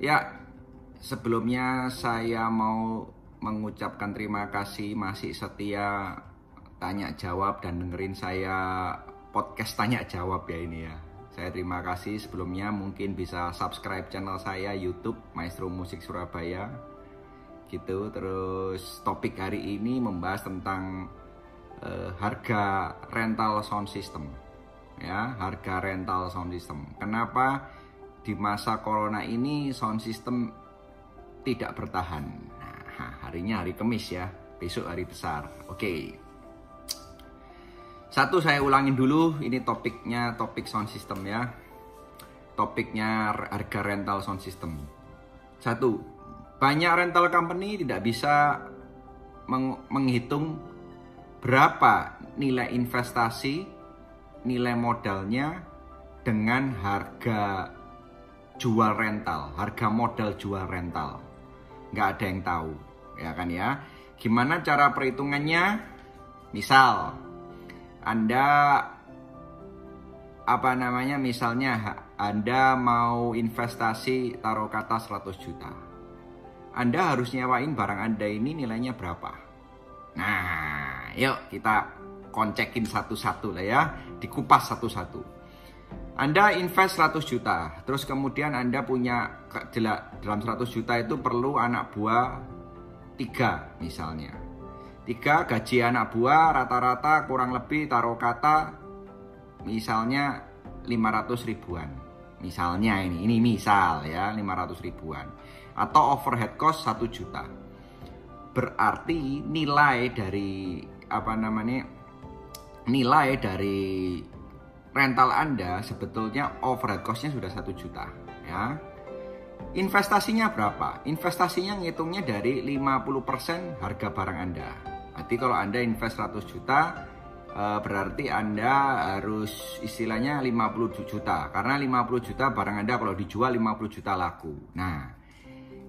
Ya, sebelumnya saya mau mengucapkan terima kasih masih setia tanya jawab dan dengerin saya podcast tanya jawab ya ini ya. Saya terima kasih sebelumnya, mungkin bisa subscribe channel saya YouTube Maestro Musik Surabaya gitu. Terus topik hari ini membahas tentang harga rental sound system ya, harga rental sound system. Kenapa di masa corona ini sound system tidak bertahan? Nah, harinya hari Kamis ya, besok hari besar. Oke. Satu, saya ulangin dulu, ini topiknya topik sound system ya. Topiknya harga rental sound system. Satu, banyak rental company tidak bisa menghitung berapa nilai investasi, nilai modalnya dengan harga jual rental, harga modal jual rental. Nggak ada yang tahu, ya kan ya. Gimana cara perhitungannya? Misal Anda misalnya Anda mau investasi taruh kata 100 juta. Anda harus nyewain barang Anda ini nilainya berapa? Nah, yuk kita koncekin satu-satu lah ya, dikupas satu-satu. Anda invest 100 juta, terus kemudian Anda punya dalam 100 juta itu perlu anak buah 3 misalnya. 3 gaji anak buah rata-rata kurang lebih taruh kata misalnya 500 ribuan. Misalnya ini misal ya, 500 ribuan. Atau overhead cost 1 juta. Berarti nilai dari nilai dari rental Anda sebetulnya overhead cost-nya sudah 1 juta ya. Investasinya berapa? Investasinya ngitungnya dari 50% harga barang Anda. Berarti kalau Anda invest 100 juta, berarti Anda harus istilahnya 50 juta. Karena 50 juta barang Anda kalau dijual 50 juta laku. Nah,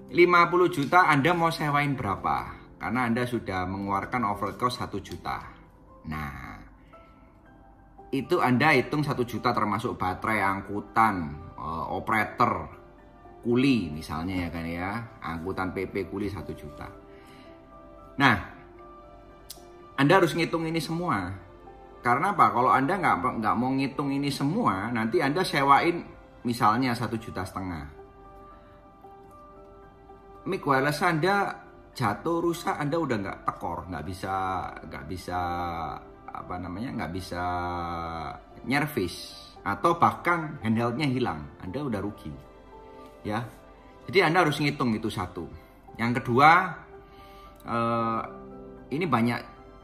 50 juta Anda mau sewain berapa? Karena Anda sudah mengeluarkan overhead cost 1 juta. Nah, itu Anda hitung 1 juta termasuk baterai, angkutan, operator, kuli misalnya ya kan ya. Angkutan PP kuli 1 juta. Nah, Anda harus ngitung ini semua. Karena apa? Kalau Anda nggak mau ngitung ini semua, nanti Anda sewain misalnya 1,5 juta. Mic wireless Anda jatuh rusak, Anda udah nggak tekor, nggak bisa nyervis, atau bahkan handheldnya hilang, Anda udah rugi ya. Jadi Anda harus ngitung itu satu. Yang kedua, ini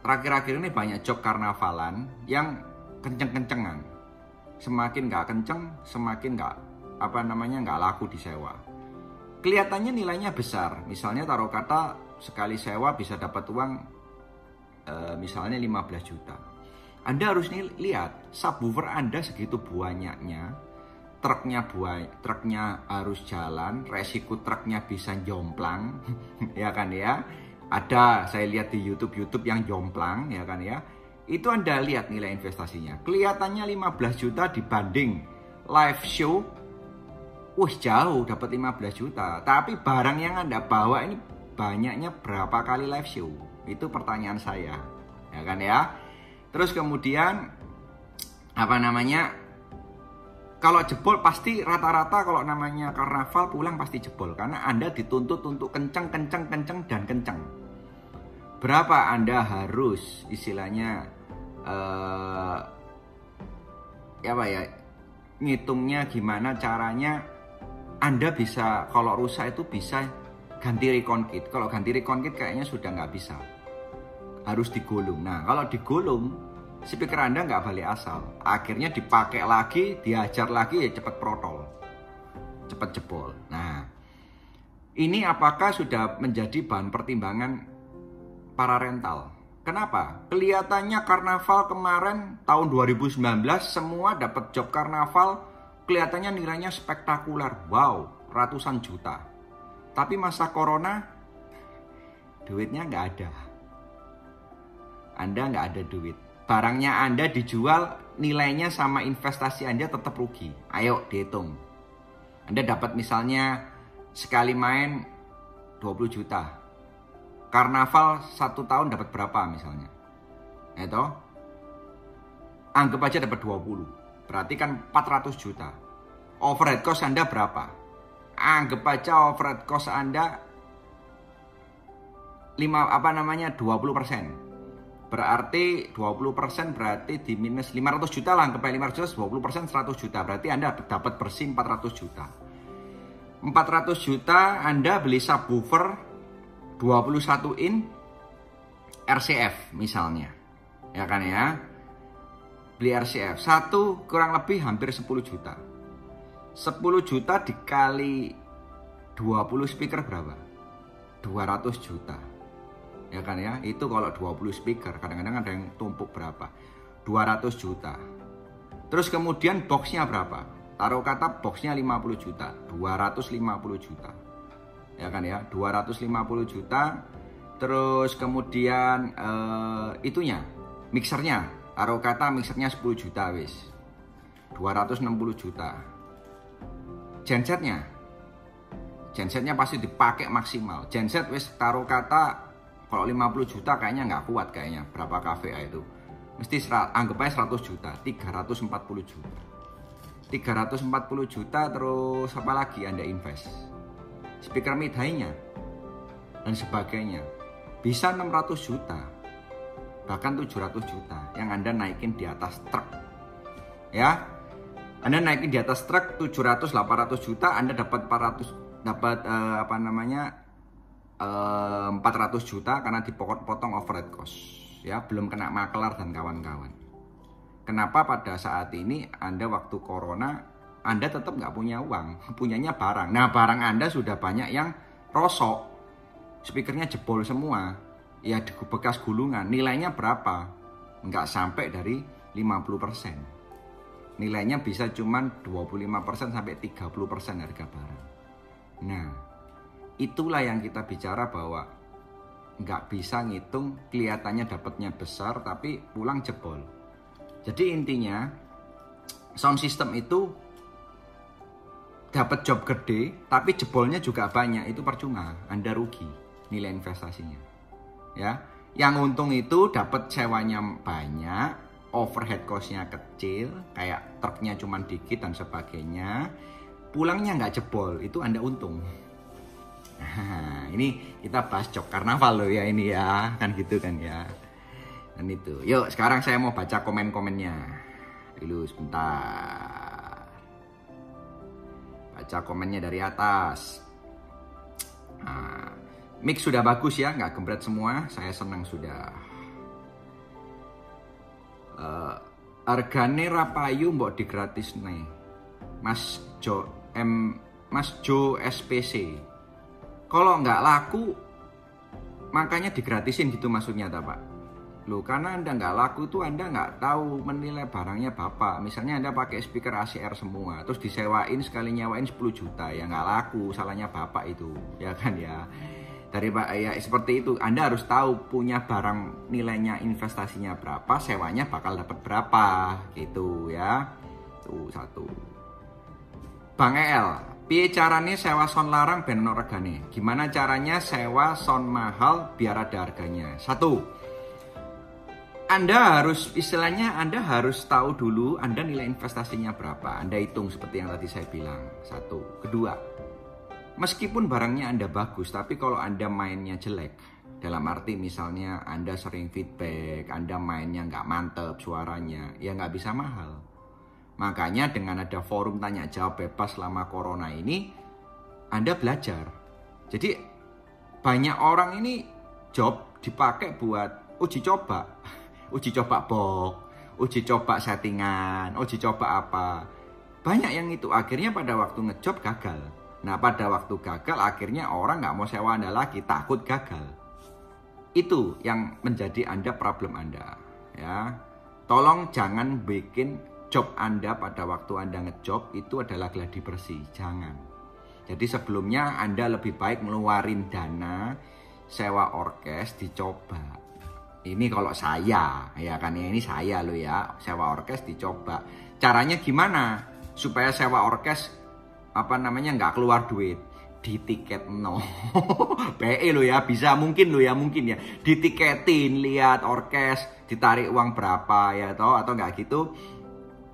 terakhir-akhir ini banyak job karnavalan yang kenceng-kencengan. Semakin nggak kenceng, semakin nggak laku disewa. Kelihatannya nilainya besar. Misalnya taruh kata sekali sewa bisa dapat uang misalnya 15 juta. Anda harus lihat subwoofer Anda segitu banyaknya, truknya harus jalan, resiko truknya bisa jomplang, ya kan ya. Ada, saya lihat di YouTube yang jomplang, ya kan ya. Itu Anda lihat nilai investasinya. Kelihatannya 15 juta dibanding live show. Jauh dapat 15 juta. Tapi barang yang Anda bawa ini banyaknya berapa kali live show? Itu pertanyaan saya. Ya kan ya. Terus kemudian kalau jebol pasti rata-rata kalau namanya karnaval pulang pasti jebol. Karena Anda dituntut untuk kenceng dan kenceng. Berapa Anda harus istilahnya ngitungnya gimana caranya Anda bisa, kalau rusak itu bisa ganti recon kit. Kalau ganti recon kit kayaknya sudah nggak bisa, harus digulung. Nah, kalau digulung speaker Anda nggak balik asal, akhirnya dipakai lagi, diajar lagi, ya cepet protol, cepet jebol. Nah, ini apakah sudah menjadi bahan pertimbangan para rental? Kenapa? Kelihatannya karnaval kemarin tahun 2019 semua dapat job karnaval, kelihatannya nilainya spektakuler, wow, ratusan juta. Tapi masa corona duitnya nggak ada. Anda nggak ada duit. Barangnya Anda dijual, nilainya sama investasi Anda tetap rugi. Ayo dihitung. Anda dapat misalnya sekali main 20 juta. Karnaval 1 tahun dapat berapa misalnya? Itu anggap aja dapat 20. Berarti kan 400 juta. Overhead cost Anda berapa? Anggap aja overhead cost Anda 20%. Berarti 20% berarti di minus 500 juta lah, anggap 500 juta, 20% 100 juta. Berarti Anda dapat bersih 400 juta. 400 juta Anda beli subwoofer 21 in RCF misalnya. Ya kan ya? Beli RCF. Satu kurang lebih hampir 10 juta. 10 juta dikali 20 speaker berapa? 200 juta. Ya kan ya, itu kalau 20 speaker, kadang-kadang ada yang tumpuk berapa? 200 juta. Terus kemudian boxnya berapa? Taruh kata boxnya 50 juta, 250 juta. Ya kan ya, 250 juta. Terus kemudian itunya, mixernya, taruh kata mixernya 10 juta wis. 260 juta. Gensetnya pasti dipakai maksimal. Genset wis taruh kata kalau 50 juta kayaknya nggak kuat kayaknya. Berapa KVA itu? Mesti anggap aja 100 juta, 340 juta. 340 juta terus apa lagi Anda invest? Speaker mid high-nya dan sebagainya. Bisa 600 juta. Bahkan 700 juta yang Anda naikin di atas truk. Ya. Anda naikin di atas truk 700-800 juta, Anda dapat 400 juta karena dipotong overhead cost, ya, belum kena makelar dan kawan-kawan. Kenapa pada saat ini Anda waktu corona Anda tetap nggak punya uang, punyanya barang. Nah, barang Anda sudah banyak yang rosok, speakernya jebol semua, ya bekas gulungan. Nilainya berapa? Nggak sampai dari 50%. Nilainya bisa cuman 25% sampai 30% harga barang. Nah, itulah yang kita bicara bahwa nggak bisa ngitung, kelihatannya dapatnya besar tapi pulang jebol. Jadi intinya sound system itu dapat job gede tapi jebolnya juga banyak, itu percuma, Anda rugi nilai investasinya. Ya, yang untung itu dapat sewanya banyak, overhead cost-nya kecil, kayak truknya cuma dikit dan sebagainya, pulangnya nggak jebol, itu Anda untung. Nah, ini kita bahas job karnaval loh ya ini ya, kan gitu kan ya. Dan itu, yuk sekarang saya mau baca komen-komennya dulu sebentar. Baca komennya dari atas. Nah, mix sudah bagus ya, nggak gembret semua, saya senang sudah. Hargane rapayu mbok digratis nih, Mas Jo SPC. Kalau nggak laku, makanya digratisin gitu maksudnya, Pak. Loh, karena Anda nggak laku tuh Anda nggak tahu menilai barangnya Bapak. Misalnya Anda pakai speaker ACR semua, terus disewain sekali nyewain 10 juta, ya nggak laku, salahnya Bapak itu, ya kan ya. Dari ya seperti itu, Anda harus tahu punya barang nilainya investasinya berapa, sewanya bakal dapat berapa, gitu ya. Tuh satu. Bang El, piye caranya sewa sound larang ben ono regane? Gimana caranya sewa sound mahal biar ada harganya? Satu, Anda harus tahu dulu Anda nilai investasinya berapa. Anda hitung seperti yang tadi saya bilang. Satu. Kedua, meskipun barangnya Anda bagus, tapi kalau Anda mainnya jelek, dalam arti misalnya Anda sering feedback, Anda mainnya nggak mantep suaranya, ya nggak bisa mahal. Makanya dengan ada forum tanya jawab bebas selama corona ini, Anda belajar. Jadi banyak orang ini job dipakai buat uji coba. Uji coba box, uji coba settingan, uji coba apa. Banyak yang itu akhirnya pada waktu ngejob gagal. Nah, pada waktu gagal akhirnya orang nggak mau sewa Anda lagi, takut gagal. Itu yang menjadi Anda problem Anda. Ya, tolong jangan bikin job Anda pada waktu Anda ngejob itu adalah gladi bersih, jangan. Jadi sebelumnya Anda lebih baik ngeluarin dana sewa orkes dicoba. Ini kalau saya, ya kan ya, ini saya loh ya, sewa orkes dicoba. Caranya gimana supaya sewa orkes nggak keluar duit? di tiket no. PE lo ya, bisa mungkin ya, ditiketin, lihat orkes, ditarik uang berapa ya toh, atau nggak gitu,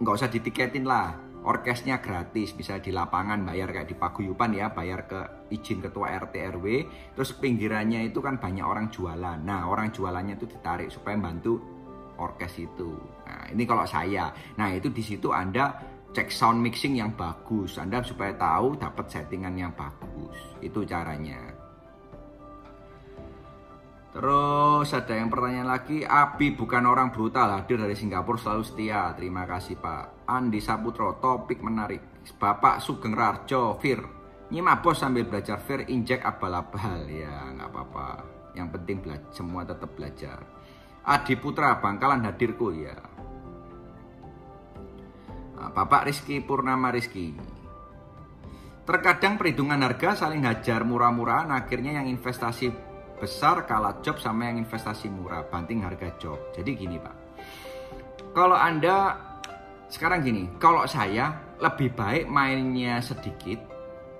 nggak usah ditiketin lah. Orkesnya gratis, bisa di lapangan bayar kayak di paguyuban ya, bayar ke izin ketua RT RW. Terus pinggirannya itu kan banyak orang jualan. Nah, orang jualannya itu ditarik supaya bantu orkes itu. Nah, ini kalau saya. Nah, itu di situ Anda cek sound mixing yang bagus. Anda supaya tahu dapat settingan yang bagus. Itu caranya. Terus ada yang pertanyaan lagi, Abi bukan orang brutal, hadir dari Singapura selalu setia. Terima kasih Pak. Andi Saputro, topik menarik. Bapak Sugeng Rarjo, Fir. Nyimak bos sambil belajar Fir, injek abal-abal. Ya nggak apa-apa. Yang penting semua tetap belajar. Adi Putra, Bangkalan hadirku ya. Nah, Bapak Rizky Purnama Rizky. Terkadang perhitungan harga saling hajar murah-murahan, akhirnya yang investasi besar kalah job sama yang investasi murah, banting harga job. Jadi gini Pak, kalau Anda sekarang gini, kalau saya lebih baik mainnya sedikit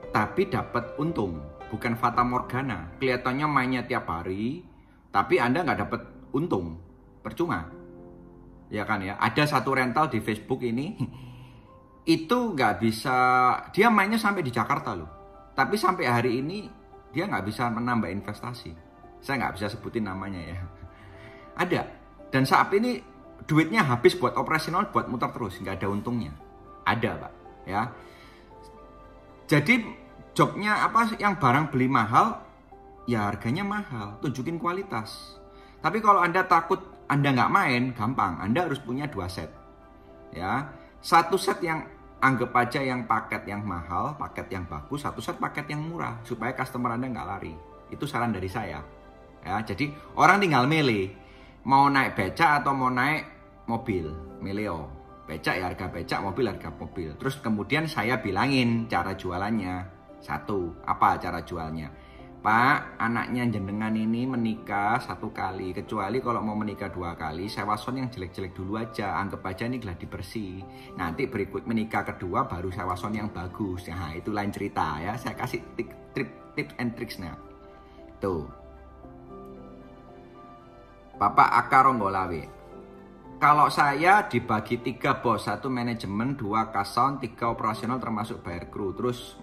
tapi dapat untung, bukan fata morgana. Kelihatannya mainnya tiap hari tapi Anda nggak dapat untung, percuma ya kan ya. Ada satu rental di Facebook ini itu nggak bisa, dia mainnya sampai di Jakarta loh, tapi sampai hari ini dia nggak bisa menambah investasi. Saya nggak bisa sebutin namanya ya. Ada. Dan saat ini duitnya habis buat operasional, buat muter terus, nggak ada untungnya. Ada Pak ya. Jadi jobnya apa, yang barang beli mahal ya harganya mahal, tunjukin kualitas. Tapi kalau Anda takut Anda nggak main, gampang, Anda harus punya 2 set ya. Satu set yang anggap aja yang paket yang mahal, paket yang bagus, satu set paket yang murah, supaya customer Anda nggak lari. Itu saran dari saya ya. Jadi orang tinggal milih mau naik becak atau mau naik mobil, milih becak ya harga becak, mobil harga mobil. Terus kemudian saya bilangin cara jualannya. Satu, apa cara jualnya? Pak, anaknya jenengan ini menikah 1 kali, kecuali kalau mau menikah 2 kali, sewa sound yang jelek-jelek dulu aja, anggap aja ini gladi bersih. Nanti berikut menikah kedua baru sewa sound yang bagus. Nah, itu lain cerita ya. Saya kasih tips and tricksnya. Tuh. Bapak Akaronggolawe. Kalau saya dibagi 3 bos, 1 manajemen, 2 kason, 3 operasional termasuk bayar kru. Terus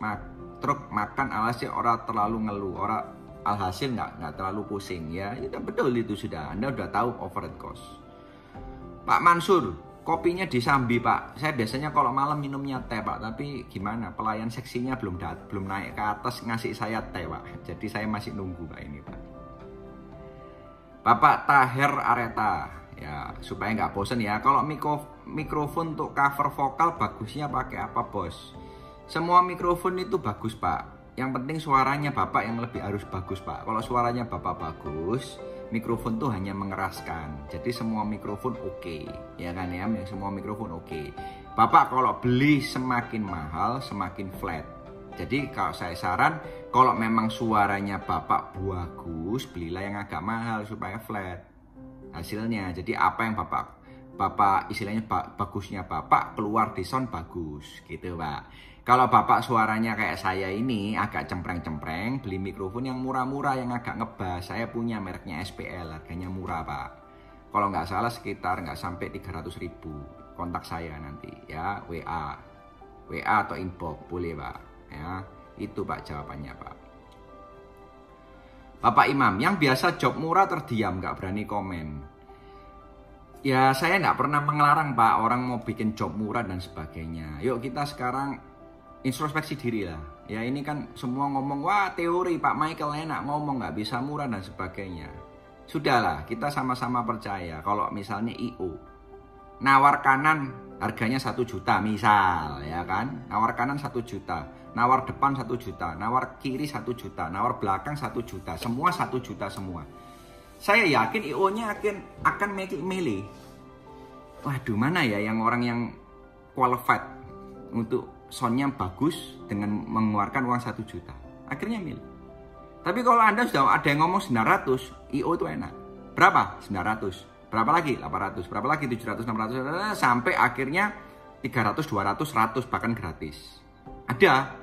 truk makan alhasil orang terlalu ngeluh, orang alhasil nggak terlalu pusing ya. Itu betul, itu sudah Anda udah tahu overhead cost. Pak Mansur, kopinya disambi Pak. Saya biasanya kalau malam minumnya teh Pak, tapi gimana, pelayan seksinya belum naik ke atas ngasih saya teh Pak. Jadi saya masih nunggu Pak ini Pak. Bapak Taher Areta, ya supaya nggak bosen ya. Kalau mikrofon untuk cover vokal bagusnya pakai apa bos? Semua mikrofon itu bagus Pak. Yang penting suaranya Bapak yang lebih harus bagus Pak. Kalau suaranya Bapak bagus, mikrofon tuh hanya mengeraskan. Jadi semua mikrofon oke, ya kan ya? Semua mikrofon oke. Bapak kalau beli semakin mahal, semakin flat. Jadi kalau saya saran, kalau memang suaranya Bapak bagus, belilah yang agak mahal supaya flat hasilnya. Jadi apa yang Bapak istilahnya bagusnya Bapak keluar di sound bagus gitu Pak. Kalau Bapak suaranya kayak saya ini agak cempreng-cempreng, beli mikrofon yang murah-murah yang agak ngebas. Saya punya mereknya SPL, harganya murah Pak. Kalau nggak salah sekitar nggak sampai 300.000. Kontak saya nanti ya, WA atau inbox boleh Pak. Ya, itu Pak jawabannya Pak. Bapak Imam, yang biasa job murah terdiam, nggak berani komen. Ya saya nggak pernah mengelarang Pak orang mau bikin job murah dan sebagainya. Yuk kita sekarang introspeksi diri lah. Ya ini kan semua ngomong, wah teori Pak Michael enak ngomong nggak bisa murah dan sebagainya. Sudahlah, kita sama-sama percaya kalau misalnya IO nawar kanan harganya 1 juta misal ya kan, nawar kanan 1 juta, nawar depan 1 juta, nawar kiri 1 juta, nawar belakang 1 juta, semua 1 juta semua. Saya yakin IO-nya akan milih. Waduh, mana ya yang orang yang qualified untuk soundnya bagus dengan mengeluarkan uang 1 juta. Akhirnya milih. Tapi kalau Anda sudah ada yang ngomong 900, IO itu enak. Berapa? 900. Berapa lagi? 800. Berapa lagi? 700, 600. Sampai akhirnya 300, 200, 100 bahkan gratis. Ada.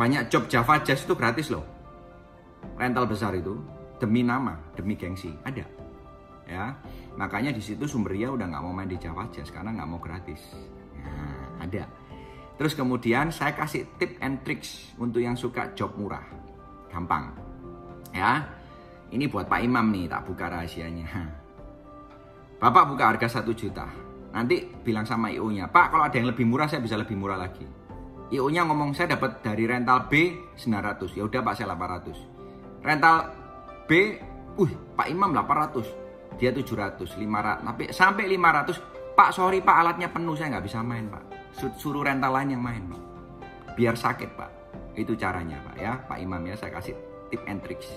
banyak job Java Jazz itu gratis loh. Rental besar itu demi nama, demi gengsi, ada. Ya, makanya di situ Sumberia udah nggak mau main di Java Jazz karena nggak mau gratis. Nah, ada. Terus kemudian saya kasih tip and tricks untuk yang suka job murah, gampang. Ya, ini buat Pak Imam nih, tak buka rahasianya. Bapak buka harga 1 juta. Nanti bilang sama IO-nya, Pak kalau ada yang lebih murah saya bisa lebih murah lagi. IO-nya ngomong saya dapat dari rental B 900. Ya udah Pak saya 800. Rental B, Pak Imam 800. Dia 700, 500. Tapi sampai 500, Pak sorry Pak alatnya penuh saya nggak bisa main Pak. Suruh rental lain yang main Pak. Biar sakit Pak. Itu caranya Pak ya, Pak Imam ya, saya kasih tip and tricks.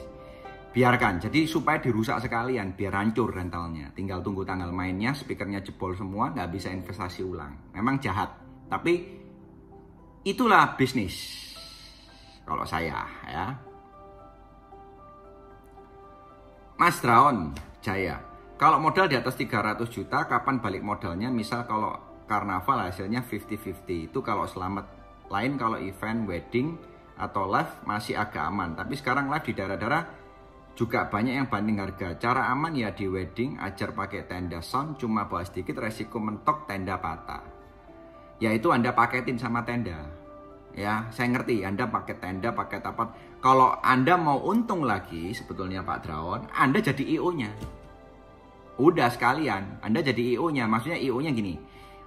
Biarkan, jadi supaya dirusak sekalian, biar hancur rentalnya. Tinggal tunggu tanggal mainnya, speakernya jebol semua, nggak bisa investasi ulang. Memang jahat, tapi itulah bisnis. Kalau saya ya. Mas Draon Jaya, kalau modal di atas 300 juta, kapan balik modalnya? Misal kalau karnaval hasilnya 50-50, itu kalau selamat. Lain kalau event, wedding, atau live masih agak aman. Tapi sekarang live di daerah-daerah juga banyak yang banding harga. Cara aman ya di wedding, ajar pakai tenda sound, cuma bawa sedikit resiko mentok tenda patah. Yaitu Anda paketin sama tenda. Ya, saya ngerti Anda pakai tenda, pakai apa. Kalau Anda mau untung lagi sebetulnya Pak Draon, Anda jadi IO-nya. Udah sekalian, Anda jadi IO-nya. Maksudnya IO-nya gini,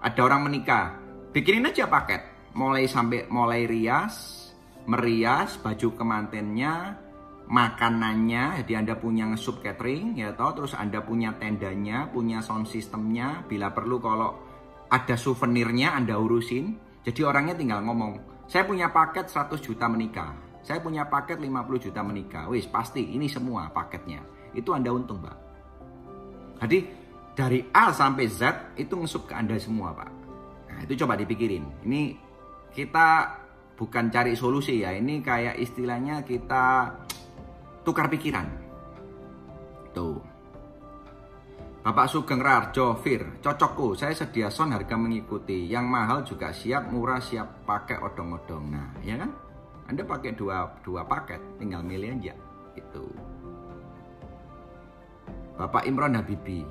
ada orang menikah, bikinin aja paket. Mulai rias, merias, baju kemantennya, makanannya, jadi Anda punya nge-sup catering, ya toh, terus Anda punya tendanya, punya sound systemnya, bila perlu kalau ada souvenirnya Anda urusin. Jadi orangnya tinggal ngomong, saya punya paket 100 juta menikah, saya punya paket 50 juta menikah, wis pasti ini semua paketnya. Itu Anda untung Pak. Jadi dari A sampai Z itu ngesup ke Anda semua Pak. Nah itu coba dipikirin. Ini kita bukan cari solusi ya, ini kayak istilahnya kita tukar pikiran. Tuh. Bapak Sugeng Rarjo, Fir, cocokku, saya sedia sound harga mengikuti. Yang mahal juga siap, murah siap pakai odong-odong. Nah, ya kan? Anda pakai dua paket, tinggal milih aja. Itu. Bapak Imron Habibi.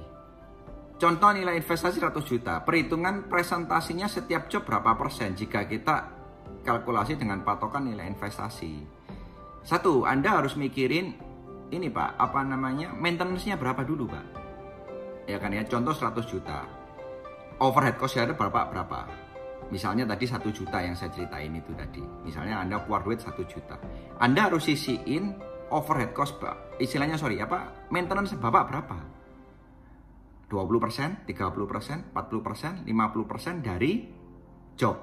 Contoh nilai investasi 100 juta. Perhitungan presentasinya setiap job berapa persen jika kita kalkulasi dengan patokan nilai investasi. Satu, Anda harus mikirin ini Pak, apa namanya? Maintenance-nya berapa dulu, Pak? Ya kan ya, contoh 100 juta. Overhead cost-nya berapa? Misalnya tadi 1 juta yang saya ceritain itu tadi. Misalnya Anda keluar duit 1 juta. Anda harus sisiin overhead cost, Pak. Maintenance Bapak berapa? 20%, 30%, 40%, 50% dari job.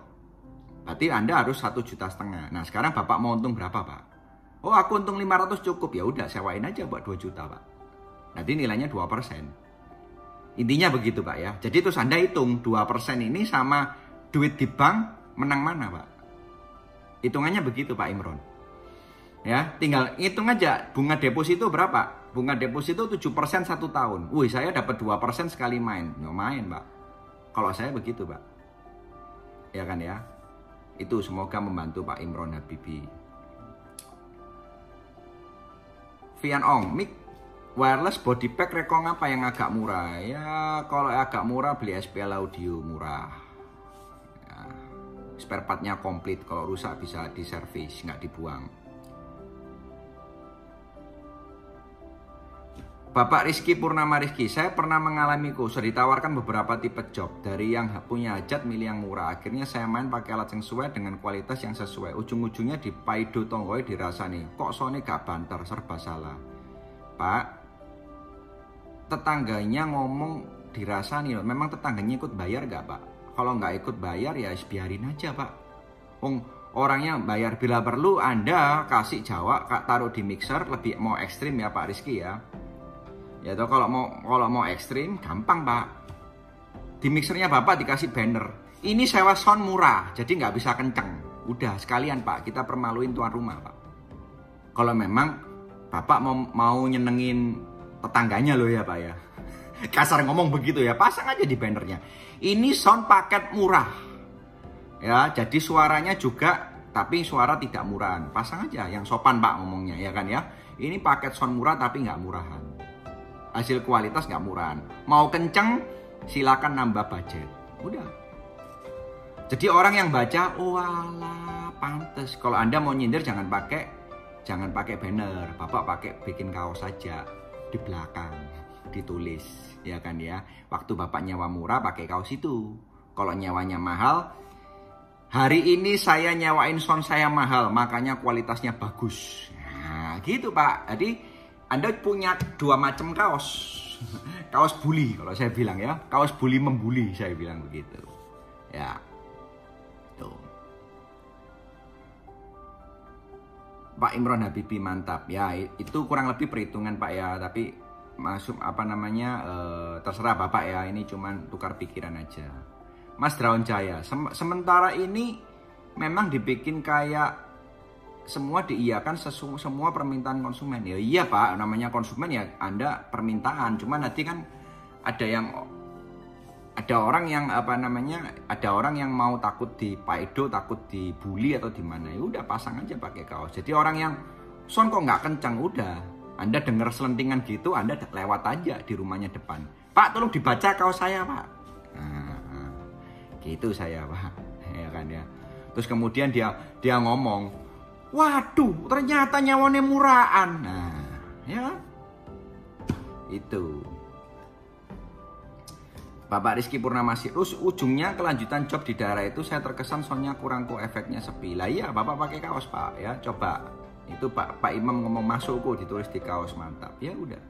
Berarti Anda harus 1,5 juta. Nah, sekarang Bapak mau untung berapa, Pak? Oh, aku untung 500 cukup. Ya udah, sewain aja buat 2 juta, Pak. Nanti nilainya 2%. Intinya begitu Pak ya. Jadi terus Anda hitung 2% ini sama duit di bank menang mana Pak. Hitungannya begitu Pak Imron. Ya, tinggal hitung aja bunga deposito berapa. Bunga deposito 7% 1 tahun. Wih, saya dapat 2% sekali main. Nggak main Pak. Kalau saya begitu Pak. Ya kan ya. Itu semoga membantu Pak Imron Habibi. Vian Ong, Mik wireless body pack rekong apa yang agak murah? Ya kalau agak murah beli SPL Audio murah. Ya, spare partnya komplit, kalau rusak bisa diservis, nggak dibuang. Bapak Rizky Purnama Rizky, saya pernah mengalami kursus ditawarkan beberapa tipe job. Dari yang punya hajat milih yang murah. Akhirnya saya main pakai alat yang sesuai dengan kualitas yang sesuai. Ujung-ujungnya di paido tonggoy dirasani. Kok soalnya gak banter, serba salah. Pak, tetangganya ngomong dirasani. Memang tetangganya ikut bayar gak Pak? Kalau nggak ikut bayar ya biarin aja Pak. Orangnya bayar, bila perlu Anda kasih Jawa, taruh di mixer. Lebih mau ekstrim ya Pak Rizky ya. Ya toh kalau mau ekstrim gampang Pak. Di mixernya Bapak dikasih banner. Ini sewa sound murah, jadi nggak bisa kenceng. Udah sekalian Pak, kita permaluin tuan rumah Pak. Kalau memang Bapak mau nyenengin tetangganya loh ya Pak ya. Kasar ngomong begitu ya, pasang aja di bannernya. Ini sound paket murah. Ya, jadi suaranya juga tapi suara tidak murahan. Pasang aja yang sopan Pak ngomongnya, ya kan ya. Ini paket sound murah tapi nggak murahan. Hasil kualitas nggak murahan. Mau kenceng, silakan nambah budget. Udah. Jadi orang yang baca, oh alah, pantes. Kalau Anda mau nyindir jangan pakai banner. Bapak pakai bikin kaos saja di belakang, ditulis, ya kan ya. Waktu Bapak nyewa murah pakai kaos itu. Kalau nyewanya mahal, hari ini saya nyewain sound saya mahal, makanya kualitasnya bagus. Nah, gitu Pak. Jadi Anda punya dua macam kaos. Kaos bully kalau saya bilang ya. Kaos bully membuli, saya bilang begitu. Ya. Tuh. Pak Imron Habibi, mantap. Ya, itu kurang lebih perhitungan Pak ya, tapi masuk terserah Bapak ya. Ini cuman tukar pikiran aja. Mas Draun Jaya, sementara ini memang dibikin kayak semua diiyakan semua permintaan konsumen. Ya iya Pak, namanya konsumen ya Anda permintaan. Cuma nanti kan ada orang yang mau takut dipaido, takut dibully atau di mana. Ya udah pasang aja pakai kaos. Jadi orang yang sound kok nggak kencang, udah Anda dengar selentingan gitu, Anda lewat aja di rumahnya depan. Pak, tolong dibaca kaos saya Pak. Gitu saya Pak, ya kan ya. Terus kemudian dia ngomong, waduh ternyata nyawane murahan. Nah ya itu Bapak Rizky Purnamasi. Terus ujungnya kelanjutan job di daerah itu saya terkesan soundnya kurang kok, efeknya sepi. Lah iya Bapak pakai kaos Pak ya, coba itu Pak Imam ngomong masukku ditulis di kaos, mantap ya udah.